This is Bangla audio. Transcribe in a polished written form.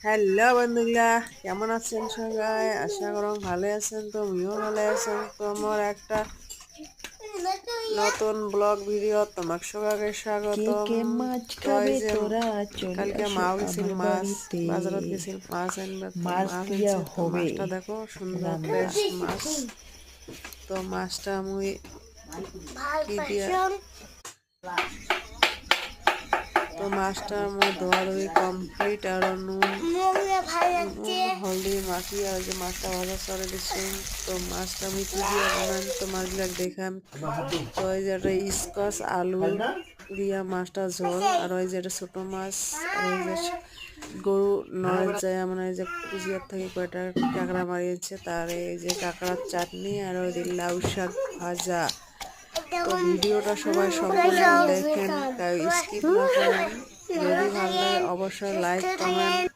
হ্যালো বন্ধুরা, কেমন আছেন সবাই? আশা করো ভালো আছেন। তো আমিও ভালো আছেন। তো আমার একটা নতুন ব্লগ ভিডিও তোমাকে সবাইকে কে স্বাগতম। কে মাছ তো এই খাবে যে তোরা চলে কালকে আসো মাও গেছিল আমার মাছ বাড়িতে। বাজারত গেছিল মাছ আনবে। তো মাছ মাছ দিয়া আনছে, তো হবে মাছটা দেখো সুন্দর রান্না। ফ্রেশ মাছ। তো মাছটা মুই কি দিয়া তো মাছটা মুই ধোয়া ধুই কমপ্লিট আর নুন হলদি মাখি আর যে মাছটা ভাজা করে দিচ্ছি। তো মাছটা আমি কি দিয়ে বানান তোমার দেখাম। তো ওই যে একটা স্কোয়াশ আলু দিয়া মাছটা ঝোল, আর ওই যে একটা ছোটো মাছ, আর ওই যে গরু নড়ে যায় মানে ওই যে কুচিয়ার থেকে কয়টা কাঁকড়া মারিয়েছে, তার এই যে কাঁকড়ার চাটনি, আর ওই যে লাউ শাক ভাজা। তো ভিডিওটা সবাই সম্পূর্ণ দেখেন, স্কিপ না করেন। যদি ভালো লাগে অবশ্যই লাইক কমেন্ট